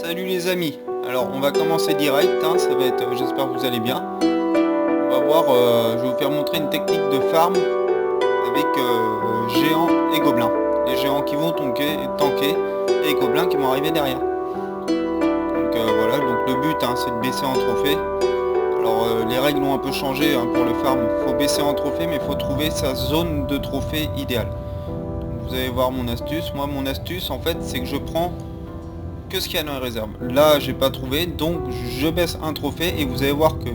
Salut les amis, alors on va commencer direct, hein, ça va être, j'espère que vous allez bien. On va voir, je vais vous faire montrer une technique de farm avec géants et gobelins. Les géants qui vont tanker et les gobelins qui vont arriver derrière. Donc voilà, donc le but c'est de baisser en trophée. Alors les règles ont un peu changé pour le farm, il faut baisser en trophée mais il faut trouver sa zone de trophée idéale. Donc, vous allez voir mon astuce, moi mon astuce en fait c'est que je prends que ce qu'il y a dans les réserves. Là j'ai pas trouvé, donc je baisse un trophée et vous allez voir que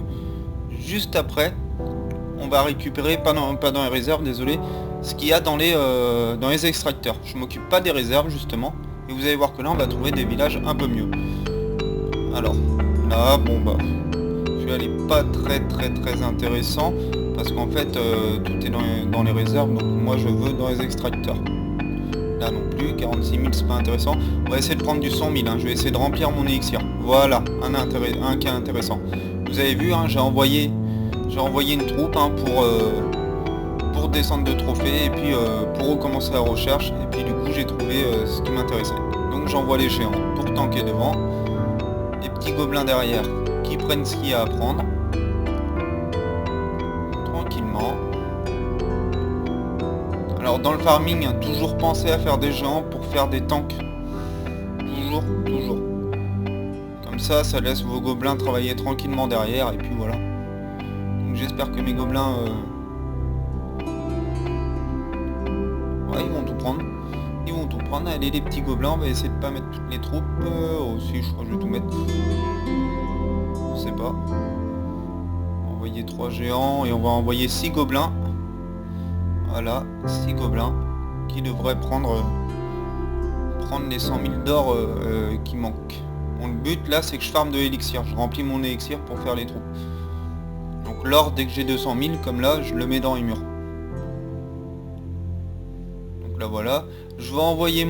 juste après on va récupérer, pas dans les réserves, désolé, ce qu'il y a dans les extracteurs. Je m'occupe pas des réserves justement, et vous allez voir que là on va trouver des villages un peu mieux. Alors là bon bah je vais aller pas très intéressant parce qu'en fait tout est dans les réserves, donc moi je veux dans les extracteurs. Là non plus, 46 000 c'est pas intéressant. On va essayer de prendre du 100 000, je vais essayer de remplir mon élixir. Voilà, un cas intéressant. Vous avez vu, j'ai envoyé une troupe pour descendre de trophées et puis pour recommencer la recherche. Et puis du coup j'ai trouvé ce qui m'intéressait. Donc j'envoie les géants pour tanker devant. Les petits gobelins derrière qui prennent ce qu'il y a à prendre. Tranquillement. Alors dans le farming, toujours penser à faire des géants pour faire des tanks. Toujours. Comme ça laisse vos gobelins travailler tranquillement derrière et puis voilà. Donc j'espère que mes gobelins... Ouais, ils vont tout prendre. Allez les petits gobelins, on va essayer de pas mettre toutes les troupes. Aussi, je crois que je vais tout mettre. Je sais pas. On va envoyer 3 géants et on va envoyer 6 gobelins. Voilà, 6 gobelins qui devraient prendre les 100 000 d'or qui manquent. Bon, le but là c'est que je farme de l'élixir, je remplis mon élixir pour faire les troupes. Donc l'or dès que j'ai 200 000 comme là je le mets dans les murs. Donc là voilà, je vais envoyer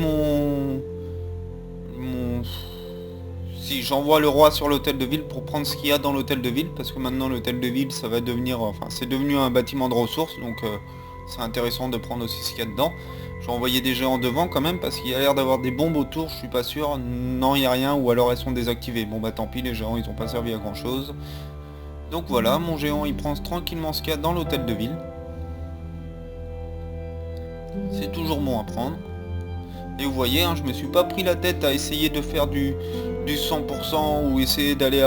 si j'envoie le roi sur l'hôtel de ville pour prendre ce qu'il y a dans l'hôtel de ville, parce que maintenant l'hôtel de ville ça va devenir, c'est devenu un bâtiment de ressources, donc c'est intéressant de prendre aussi ce qu'il y a dedans. Je vais envoyer des géants devant quand même parce qu'il y a l'air d'avoir des bombes autour, je suis pas sûr. Non, il n'y a rien, ou alors elles sont désactivées. Bon bah tant pis, les géants ils ont pas servi à grand chose. Donc voilà, mon géant il prend tranquillement ce qu'il y a dans l'hôtel de ville. C'est toujours bon à prendre. Et vous voyez, je me suis pas pris la tête à essayer de faire du 100% ou essayer d'aller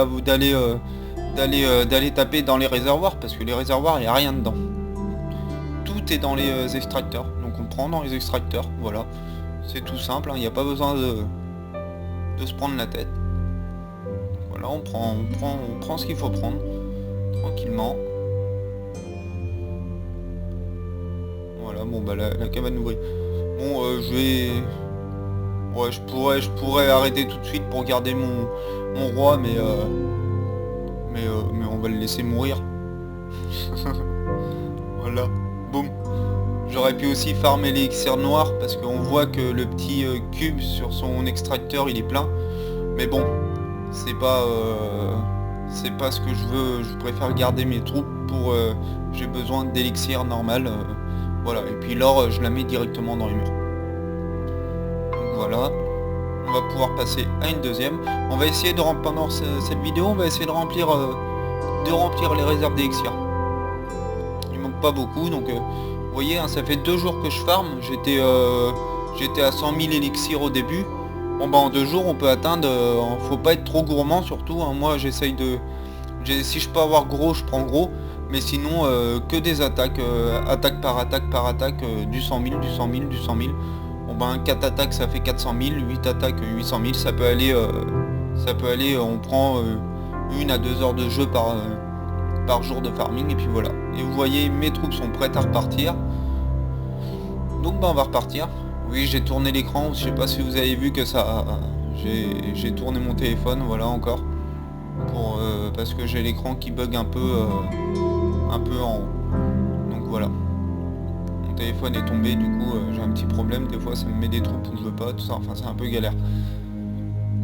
taper dans les réservoirs, parce que les réservoirs il n'y a rien dedans. Tout est dans les extracteurs, donc on prend dans les extracteurs, voilà. C'est tout simple, il n'y a pas besoin de se prendre la tête. Voilà, on prend ce qu'il faut prendre, tranquillement. Voilà, bon bah la cabane ouvrie. Bon, je pourrais arrêter tout de suite pour garder mon roi, mais on va le laisser mourir. Voilà, boum. J'aurais pu aussi farmer l'élixir noir parce qu'on voit que le petit cube sur son extracteur il est plein. Mais bon, c'est pas ce que je veux. Je préfère garder mes troupes pour... j'ai besoin d'élixir normal. Voilà, et puis l'or je la mets directement dans les murs. Donc voilà. On va pouvoir passer à une deuxième. On va essayer de remplir, pendant cette vidéo, on va essayer de remplir les réserves d'élixir. Il manque pas beaucoup, donc vous voyez, ça fait 2 jours que je farme. J'étais à 100 000 élixirs au début. Bon bah en 2 jours on peut atteindre, faut pas être trop gourmand surtout, moi j'essaye de... Si je peux avoir gros, je prends gros. Mais sinon que des attaques, attaque par attaque, du 100 000, du 100 000, du 100 000. Bon ben 4 attaques ça fait 400 000, 8 attaques 800 000, ça peut aller, on prend 1 à 2 heures de jeu par jour de farming et puis voilà. Et vous voyez mes troupes sont prêtes à repartir. Donc ben on va repartir. Oui j'ai tourné l'écran, je sais pas si vous avez vu que ça... J'ai tourné mon téléphone, voilà encore. Parce que j'ai l'écran qui bug un peu en haut. Donc voilà. Mon téléphone est tombé, du coup j'ai un petit problème, des fois ça me met des troupes où je veux pas, tout ça, enfin c'est un peu galère.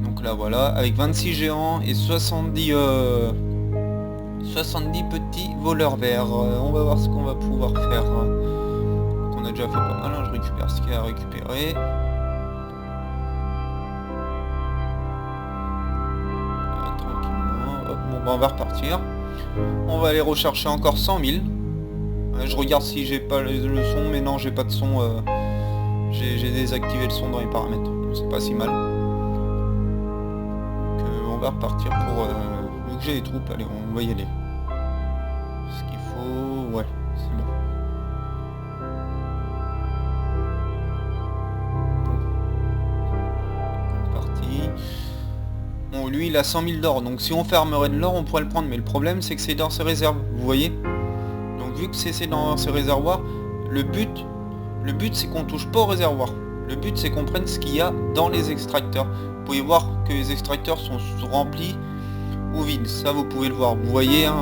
Donc là voilà, avec 26 géants et 70 petits voleurs verts. On va voir ce qu'on va pouvoir faire. Donc on a déjà fait pas mal, je récupère ce qu'il y a à récupérer. Bon, on va repartir. On va aller rechercher encore 100 000. Je regarde si j'ai pas le son, mais non, j'ai pas de son. J'ai désactivé le son dans les paramètres, donc c'est pas si mal. Donc, on va repartir pour... vu que j'ai les troupes, allez, on va y aller. Ce qu'il faut... Ouais, c'est bon. Bon, lui il a 100 000 d'or, donc si on fermerait de l'or on pourrait le prendre, mais le problème c'est que c'est dans ses réserves, vous voyez. Donc vu que c'est dans ses réservoirs, le but c'est qu'on touche pas au réservoir. Le but c'est qu'on prenne ce qu'il y a dans les extracteurs. Vous pouvez voir que les extracteurs sont remplis ou vides, ça vous pouvez le voir, vous voyez, hein,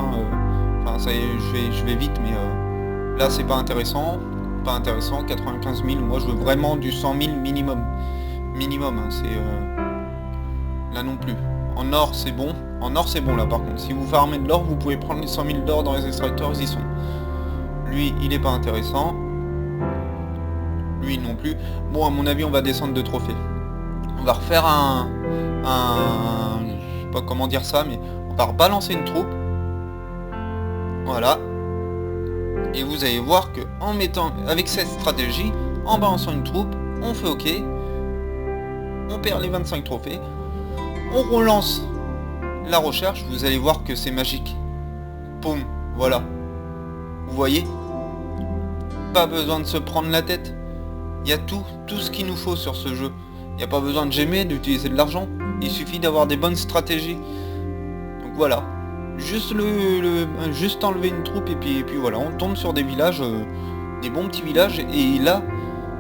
enfin ça y est, je vais vite, mais là c'est pas intéressant, 95 000, moi je veux vraiment du 100 000 minimum, hein, c'est... Là non plus. En or c'est bon. En or c'est bon là par contre. Si vous farmez de l'or, vous pouvez prendre les 100 000 d'or dans les extracteurs, ils y sont. Lui, il est pas intéressant. Lui non plus. Bon, à mon avis, on va descendre de trophées. On va refaire je sais pas comment dire ça, mais on va rebalancer une troupe. Voilà. Et vous allez voir que en mettant, avec cette stratégie, en balançant une troupe, on fait OK. On perd les 25 trophées. On relance la recherche, vous allez voir que c'est magique. Poum, voilà. Vous voyez? Pas besoin de se prendre la tête. Il y a tout ce qu'il nous faut sur ce jeu. Il n'y a pas besoin de gémer, d'utiliser de l'argent. Il suffit d'avoir des bonnes stratégies. Donc voilà. Juste juste enlever une troupe et puis voilà. On tombe sur des villages, des bons petits villages. Et là,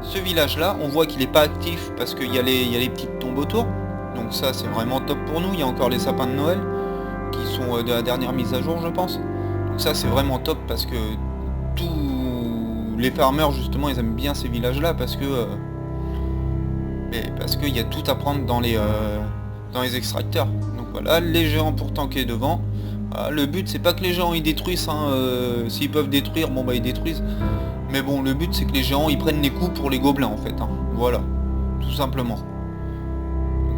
ce village-là, on voit qu'il n'est pas actif parce qu'il y a les petites tombes autour. Donc ça c'est vraiment top pour nous, il y a encore les sapins de Noël qui sont de la dernière mise à jour je pense. Donc ça c'est vraiment top parce que tous les farmers justement ils aiment bien ces villages là parce que qu'il y a tout à prendre dans les extracteurs. Donc voilà, les géants pour tanker devant. Le but c'est pas que les géants ils détruisent, hein, s'ils peuvent détruire, bon bah ils détruisent. Mais bon le but c'est que les géants ils prennent les coups pour les gobelins en fait, hein. Voilà, tout simplement.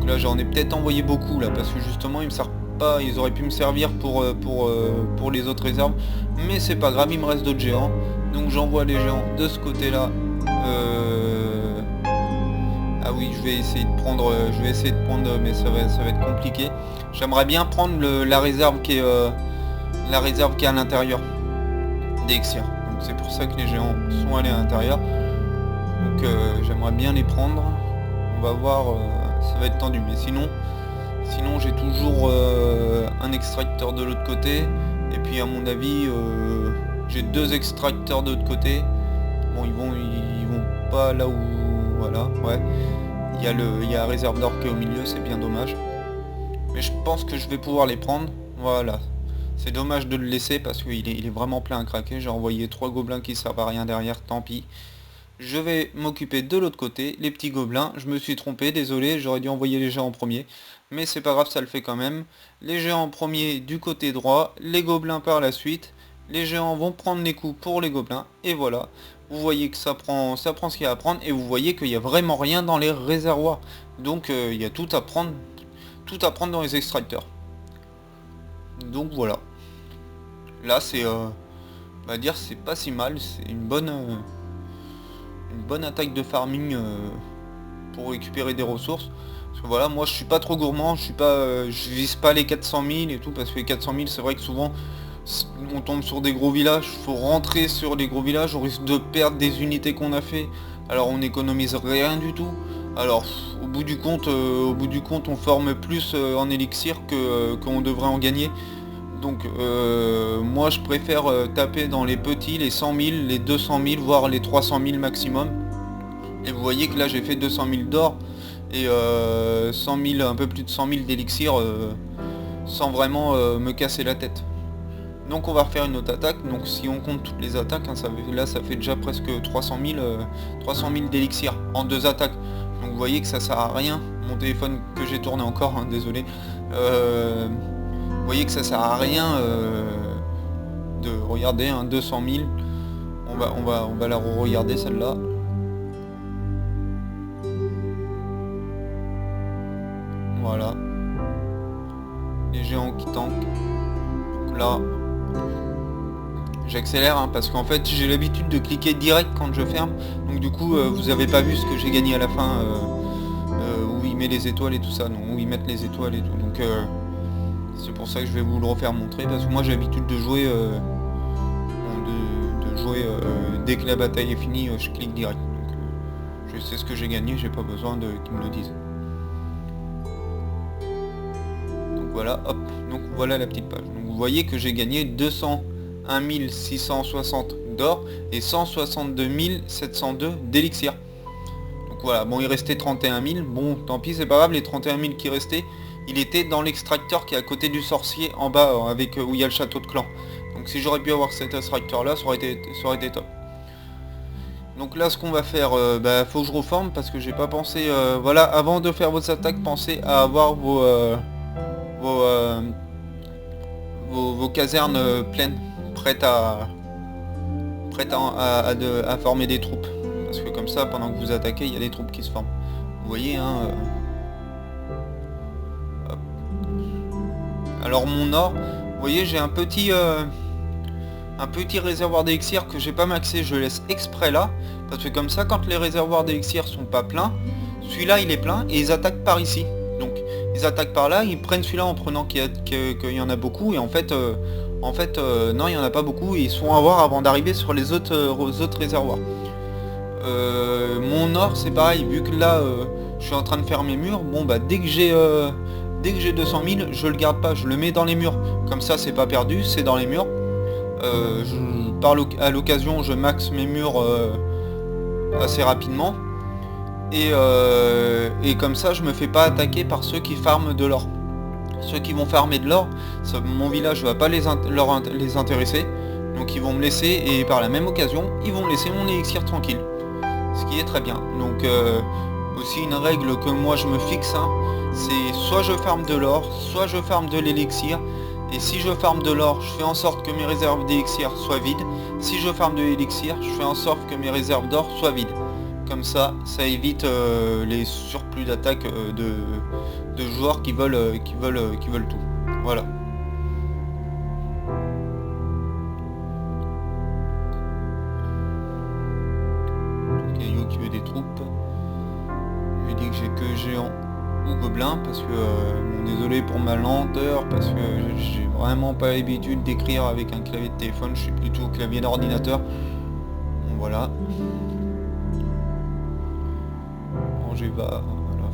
Là j'en ai peut-être envoyé beaucoup là parce que justement ils me servent pas, ils auraient pu me servir pour les autres réserves, mais c'est pas grave, il me reste d'autres géants, donc j'envoie les géants de ce côté là. Ah oui, je vais essayer de prendre, mais ça va être compliqué. J'aimerais bien prendre la réserve qui est à l'intérieur d'Exir, donc c'est pour ça que les géants sont allés à l'intérieur, donc j'aimerais bien les prendre. On va voir, ça va être tendu, mais sinon j'ai toujours un extracteur de l'autre côté, et puis à mon avis j'ai 2 extracteurs de l'autre côté. Bon, ils vont pas là où, voilà, ouais, il y a la réserve d'or qui est au milieu, c'est bien dommage, mais je pense que je vais pouvoir les prendre. Voilà, c'est dommage de le laisser parce qu'il est vraiment plein à craquer. J'ai envoyé 3 gobelins qui servent à rien derrière, tant pis. Je vais m'occuper de l'autre côté, les petits gobelins. Je me suis trompé, désolé, j'aurais dû envoyer les géants en premier. Mais c'est pas grave, ça le fait quand même. Les géants en premier du côté droit, les gobelins par la suite. Les géants vont prendre les coups pour les gobelins. Et voilà, vous voyez que ça prend ce qu'il y a à prendre. Et vous voyez qu'il n'y a vraiment rien dans les réservoirs. Donc il y a tout à prendre dans les extracteurs. Donc voilà. Là c'est, on va dire, c'est pas si mal, c'est une bonne attaque de farming pour récupérer des ressources. Parce que voilà, moi je suis pas trop gourmand, je vise pas les 400 000 et tout, parce que les 400 000 c'est vrai que souvent on tombe sur des gros villages, faut rentrer sur les gros villages, on risque de perdre des unités qu'on a fait, alors on économise rien du tout. Alors au bout du compte on forme plus en élixir qu'on devrait en gagner. Donc moi je préfère taper dans les petits, les 100 000, les 200 000, voire les 300 000 maximum. Et vous voyez que là j'ai fait 200 000 d'or et 100 000, un peu plus de 100 000 d'élixir sans vraiment me casser la tête. Donc on va refaire une autre attaque. Donc si on compte toutes les attaques, hein, ça fait déjà presque 300 000 d'élixir en 2 attaques. Donc vous voyez que ça sert à rien. Mon téléphone que j'ai tourné encore, hein, désolé. Vous voyez que ça sert à rien de regarder, hein, 200 000. On va la regarder celle-là. Voilà. Les géants qui tankent. là, j'accélère hein, parce qu'en fait j'ai l'habitude de cliquer direct quand je ferme. Donc du coup vous avez pas vu ce que j'ai gagné à la fin où il met les étoiles et tout ça, non, où ils mettent les étoiles et tout. Donc c'est pour ça que je vais vous le refaire montrer parce que moi j'ai l'habitude de jouer dès que la bataille est finie, je clique direct. Donc je sais ce que j'ai gagné, j'ai pas besoin qu'ils me le disent. Donc voilà, hop, donc voilà la petite page. Donc vous voyez que j'ai gagné 201 660 d'or et 162 702 d'élixir. Donc voilà, bon il restait 31 000, bon tant pis c'est pas grave, les 31 000 qui restaient, il était dans l'extracteur qui est à côté du sorcier en bas avec où il y a le château de clan. Donc si j'aurais pu avoir cet extracteur là, ça aurait été top. Donc là ce qu'on va faire, faut que je reforme parce que j'ai pas pensé, voilà, avant de faire vos attaques, pensez à avoir vos casernes pleines, prêtes à former des troupes. Parce que comme ça, pendant que vous attaquez, il y a des troupes qui se forment. Vous voyez, hein. Alors mon or, vous voyez, j'ai un petit réservoir d'élixir que j'ai pas maxé, je laisse exprès là. Parce que comme ça, quand les réservoirs d'élixir sont pas pleins, celui-là il est plein et ils attaquent par ici. Donc ils attaquent par là, ils prennent celui-là en prenant qu'il y en a beaucoup et en fait non, il n'y en a pas beaucoup et ils se font avoir avant d'arriver sur les autres réservoirs. Mon or c'est pareil, vu que là je suis en train de faire mes murs, bon bah dès que j'ai 200 000, je le garde pas, je le mets dans les murs. Comme ça c'est pas perdu, c'est dans les murs. À l'occasion je maxe mes murs assez rapidement. Et comme ça je me fais pas attaquer par ceux qui farment de l'or. Ceux qui vont farmer de l'or, mon village va pas les intéresser, donc ils vont me laisser, et par la même occasion ils vont me laisser mon élixir tranquille, ce qui est très bien. Donc aussi une règle que moi je me fixe, hein, c'est soit je farme de l'or, soit je farme de l'élixir, et si je farme de l'or, je fais en sorte que mes réserves d'élixir soient vides. Si je farme de l'élixir, je fais en sorte que mes réserves d'or soient vides. Comme ça évite les surplus d'attaque de joueurs qui veulent tout. Voilà. Caillou qui veut des troupes. Je lui dis que j'ai que géant ou gobelin parce que désolé pour ma lenteur, parce que j'ai vraiment pas l'habitude d'écrire avec un clavier de téléphone, je suis plutôt clavier d'ordinateur. Bon, voilà. Voilà,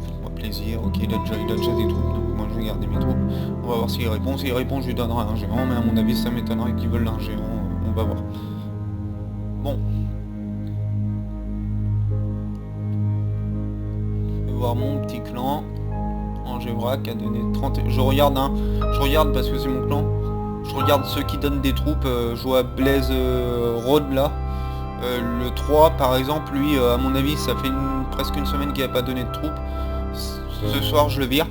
faites-moi plaisir. Ok, il a déjà des troupes, donc moi je vais garder mes troupes. On va voir s'il répond. S'il répond, je lui donnerai un géant, mais à mon avis ça m'étonnerait qu'ils veulent un géant. On va voir. Bon. Je vais voir mon petit clan. Angevrac a donné 30. Je regarde parce que c'est mon clan. Je regarde ceux qui donnent des troupes. Je vois Blaise Rode là. Le 3 par exemple, lui à mon avis ça fait presque une semaine qu'il n'a pas donné de troupes. Ce soir je le vire.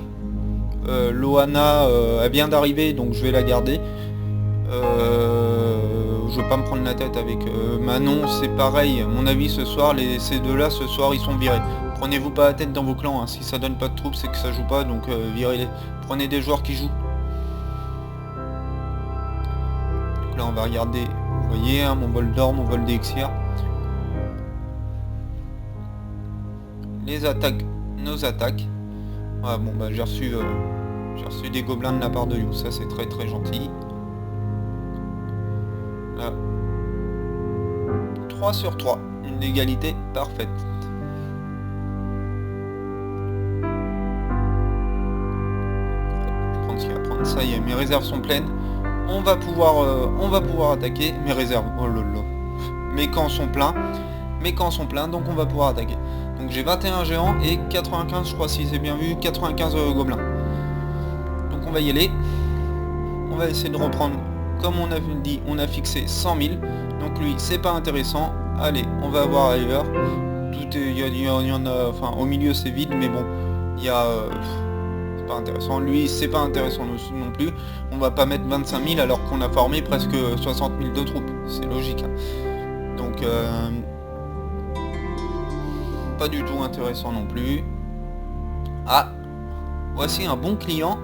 Loana elle vient d'arriver, donc je vais la garder. Je veux pas me prendre la tête avec Manon, c'est pareil. À mon avis ce soir, ces deux là ce soir ils sont virés. Prenez-vous pas la tête dans vos clans, hein. Si ça donne pas de troupes c'est que ça joue pas, donc virez-les. Prenez des joueurs qui jouent. Donc là on va regarder. Vous voyez, hein, mon vol d'or, mon vol d'élixir. Les attaques, nos attaques. Ah, bon bah j'ai reçu des gobelins de la part de You, ça c'est très très gentil. Là. 3 sur 3, une égalité parfaite. Prendre ce qu'il y a à prendre, ça y est, mes réserves sont pleines. On va pouvoir attaquer mes réserves. Oh lolo. Mes camps sont pleins, donc on va pouvoir attaquer. Donc j'ai 21 géants et 95, je crois si c'est bien vu, 95 gobelins. Donc on va y aller. On va essayer de reprendre, comme on a dit, on a fixé 100 000. Donc lui, c'est pas intéressant. Allez, on va voir ailleurs. Il y en a, enfin au milieu c'est vide, mais bon, il y a... pas intéressant, lui c'est pas intéressant non plus. On va pas mettre 25 000 alors qu'on a formé presque 60 000 de troupes, c'est logique, hein. Donc pas du tout intéressant non plus. Ah, voici un bon client.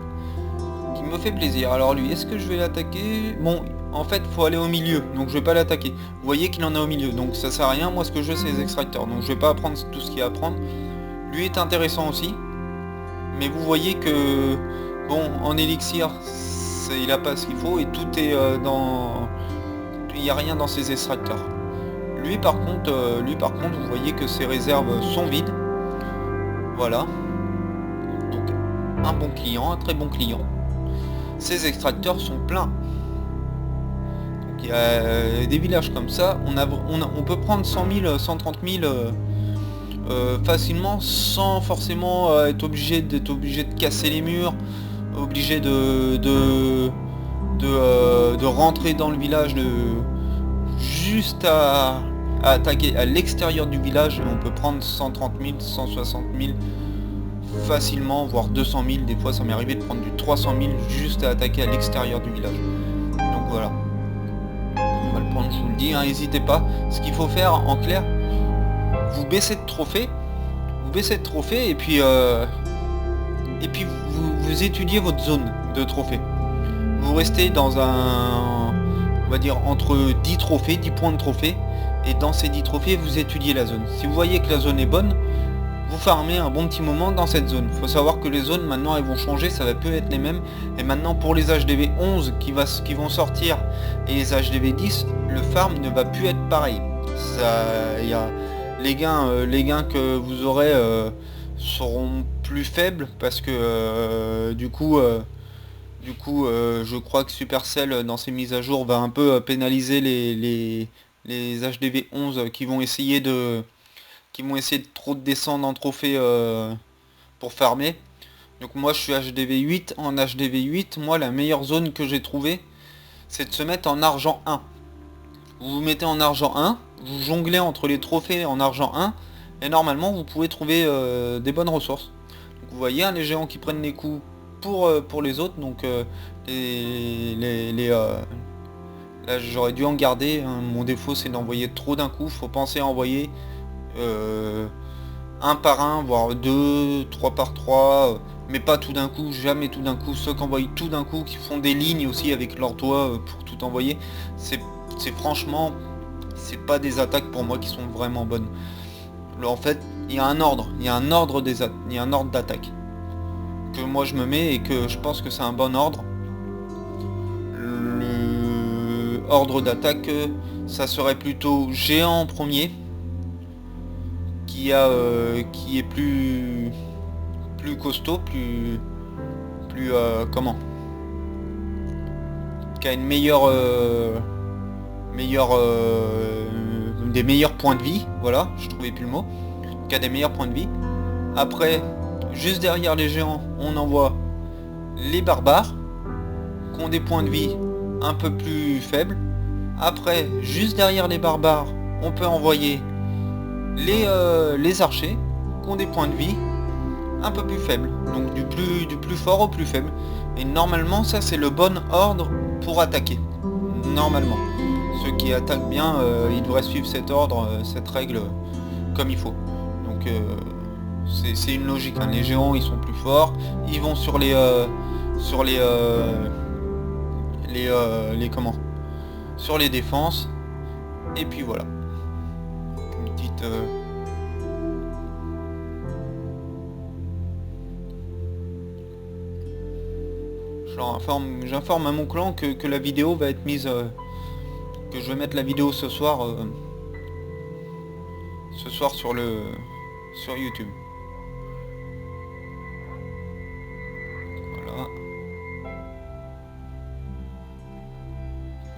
qui me fait plaisir. Alors lui, est-ce que je vais l'attaquer? Bon, en fait, faut aller au milieu, donc je vais pas l'attaquer. Vous voyez qu'il en est au milieu, donc ça sert à rien. Moi, ce que je veux, c'est les extracteurs, donc je vais pas apprendre tout ce qu'il y a à apprendre. Lui est intéressant aussi, mais vous voyez que, bon, en élixir, il a pas ce qu'il faut, et tout est dans... Il n'y a rien dans ses extracteurs. Lui par contre, vous voyez que ses réserves sont vides. Voilà. Donc un bon client, un très bon client. Ses extracteurs sont pleins. Donc il y a des villages comme ça. On peut prendre 100 000, 130 000 facilement, sans forcément être obligé de casser les murs, obligé de rentrer dans le village, juste à attaquer à l'extérieur du village. On peut prendre 130 000, 160 000 facilement, voire 200 000. Des fois ça m'est arrivé de prendre du 300 000 juste à attaquer à l'extérieur du village. Donc voilà, on va le prendre, je vous le dis, hein, n'hésitez pas. Ce qu'il faut faire en clair, vous baissez de trophée, et puis vous étudiez votre zone de trophée. Vous restez dans un, on va dire, entre 10 trophées, 10 points de trophée, et dans ces 10 trophées, vous étudiez la zone. Si vous voyez que la zone est bonne, vous farmez un bon petit moment dans cette zone. Il faut savoir que les zones, maintenant, elles vont changer, ça va plus être les mêmes. Et maintenant, pour les HDV 11 qui vont sortir, et les HDV 10, le farm ne va plus être pareil. Les gains que vous aurez seront plus faibles, parce que du coup, je crois que Supercell, dans ses mises à jour, va un peu pénaliser les HDV 11 qui vont essayer de trop descendre en trophée pour farmer. Donc moi je suis HDV 8. En HDV 8, moi la meilleure zone que j'ai trouvée, c'est de se mettre en argent 1. Vous vous mettez en argent 1, vous jonglez entre les trophées en argent 1, et normalement vous pouvez trouver des bonnes ressources. Donc vous voyez, hein, les géants qui prennent les coups pour les autres, donc là j'aurais dû en garder, hein. Mon défaut c'est d'envoyer trop d'un coup. Faut penser à envoyer un par un, voire 2, 3 par 3, mais pas tout d'un coup, jamais tout d'un coup. Ceux qui envoient tout d'un coup, qui font des lignes aussi avec leur doigt pour tout envoyer, c'est franchement, c'est pas des attaques pour moi qui sont vraiment bonnes. Alors, en fait, il y a un ordre, d'attaque que moi je me mets, et que je pense que c'est un bon ordre. Le ordre d'attaque, ça serait plutôt géant en premier, qui est plus costaud, qui a une des meilleurs points de vie. Voilà, je trouvais plus le mot. Qui a des meilleurs points de vie. Après, juste derrière les géants, on envoie les barbares, qui ont des points de vie un peu plus faibles. Après, juste derrière les barbares, on peut envoyer les archers, qui ont des points de vie un peu plus faibles. Donc du plus fort au plus faible. Et normalement, ça c'est le bon ordre pour attaquer. Normalement. Ceux qui attaquent bien, ils devraient suivre cet ordre, cette règle comme il faut. Donc c'est une logique, hein. Les géants ils sont plus forts, ils vont sur les sur les défenses, et puis voilà. Une petite j'informe à mon clan que la vidéo va être mise, que je vais mettre la vidéo ce soir sur YouTube. Voilà.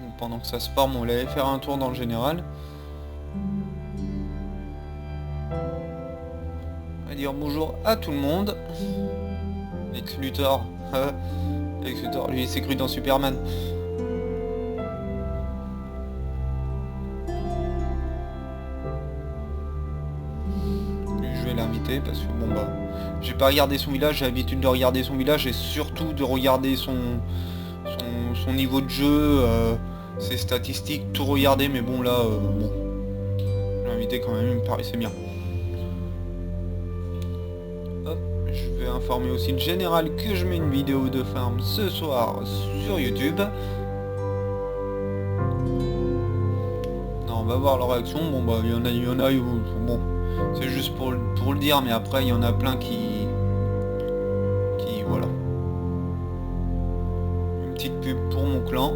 Donc, pendant que ça se forme, on va aller faire un tour dans le général. On va dire bonjour à tout le monde. Lex Luthor. Lex Luthor, lui il s'est cru dans Superman. Je vais l'inviter parce que bon bah j'ai pas regardé son village, j'ai l'habitude de regarder son village et surtout de regarder son niveau de jeu, ses statistiques, tout regarder, mais bon là bon. Je l'ai invité quand même, il me paraissait bien. Hop, Je vais informer aussi le général que je mets une vidéo de farm ce soir sur YouTube. Non, on va voir leur réaction. Bon bah il y en a bon, c'est juste pour le dire, mais après il y en a plein qui voilà. Une petite pub pour mon clan.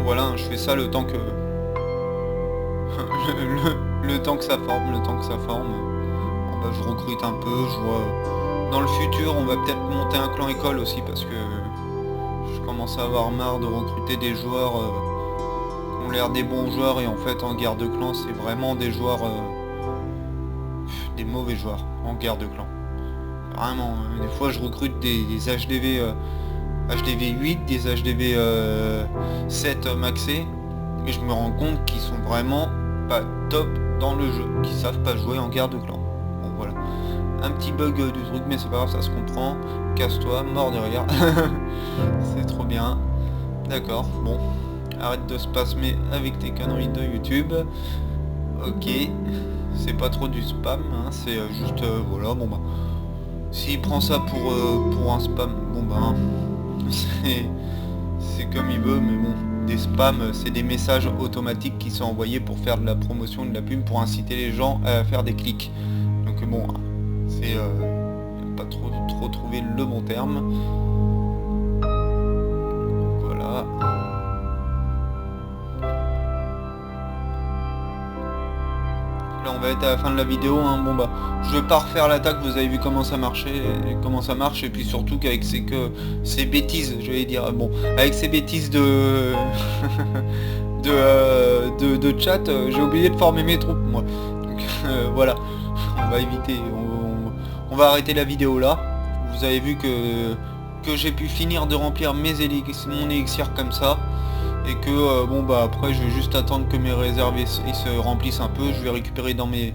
Voilà, je fais ça le temps que le temps que ça forme, Bon, bah, je recrute un peu, je vois dans le futur on va peut-être monter un clan école aussi parce que je commence à avoir marre de recruter des joueurs qui ont l'air des bons joueurs et en fait en guerre de clan c'est vraiment des joueurs des mauvais joueurs en guerre de clan. Vraiment, des fois je recrute des HDV HDV 8, des HDV 7 maxés, et je me rends compte qu'ils sont vraiment pas top dans le jeu, qu'ils savent pas jouer en guerre de clan. Bon voilà, un petit bug du truc, mais c'est pas grave, ça se comprend. Casse-toi, mort derrière. C'est trop bien. D'accord, bon, arrête de spasmer avec tes conneries de YouTube. Ok, c'est pas trop du spam, hein, c'est juste voilà, bon bah, s'il prend ça pour un spam, bon bah, c'est comme il veut, mais bon, des spams, c'est des messages automatiques qui sont envoyés pour faire de la promotion, de la pub, pour inciter les gens à faire des clics. Donc bon, c'est pas trop trouvé le bon terme. Voilà. Là on va être à la fin de la vidéo, hein. Bon bah je vais pas refaire l'attaque, vous avez vu comment ça marchait, comment ça marche, et puis surtout qu'avec ces bêtises, je vais dire, bon, avec ces bêtises de de chat, j'ai oublié de former mes troupes moi. Donc voilà, on va éviter, on va arrêter la vidéo là. Vous avez vu que j'ai pu finir de remplir mon élixir comme ça. Et que bon bah après je vais juste attendre que mes réserves ils se remplissent un peu, je vais récupérer dans mes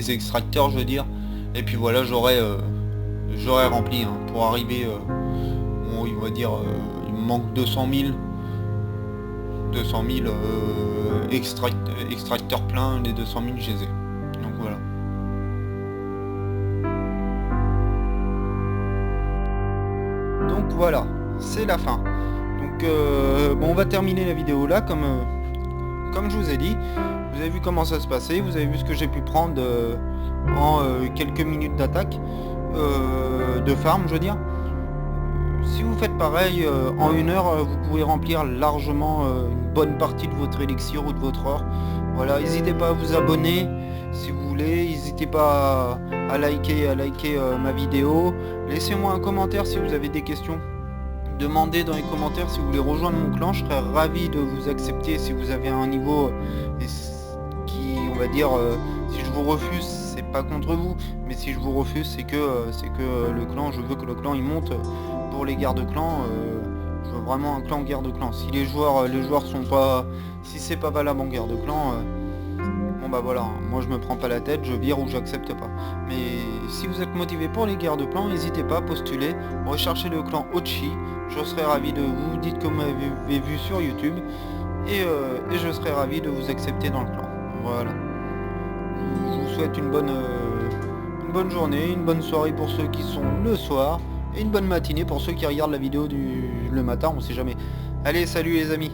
extracteurs, je veux dire, et puis voilà, j'aurai rempli, hein, pour arriver bon, il va dire il me manque 200 000 extracteurs pleins, les 200 000 je les ai, donc voilà. Donc voilà, c'est la fin. Donc bon, on va terminer la vidéo là, comme je vous ai dit. Vous avez vu comment ça se passait, vous avez vu ce que j'ai pu prendre en quelques minutes d'attaque, de farm je veux dire. Si vous faites pareil, en 1 heure, vous pouvez remplir largement une bonne partie de votre élixir ou de votre or. Voilà, n'hésitez pas à vous abonner si vous voulez, n'hésitez pas à liker ma vidéo. Laissez-moi un commentaire si vous avez des questions. Demandez dans les commentaires si vous voulez rejoindre mon clan, je serais ravi de vous accepter si vous avez un niveau qui, on va dire, si je vous refuse, c'est pas contre vous, mais si je vous refuse, c'est que le clan, je veux que le clan il monte pour les guerres de clan, je veux vraiment un clan guerre de clan. Si les joueurs sont pas, si c'est pas valable en guerre de clan, bon bah voilà, moi je me prends pas la tête, je vire ou j'accepte pas. Mais si vous êtes motivé pour les guerres de clan, n'hésitez pas à postuler, recherchez le clan Ochi, je serai ravi de vous, dites que vous m'avez vu sur YouTube, et je serai ravi de vous accepter dans le clan. Voilà. Je vous souhaite une bonne journée, une bonne soirée pour ceux qui sont le soir, et une bonne matinée pour ceux qui regardent la vidéo le matin, on sait jamais. Allez, salut les amis.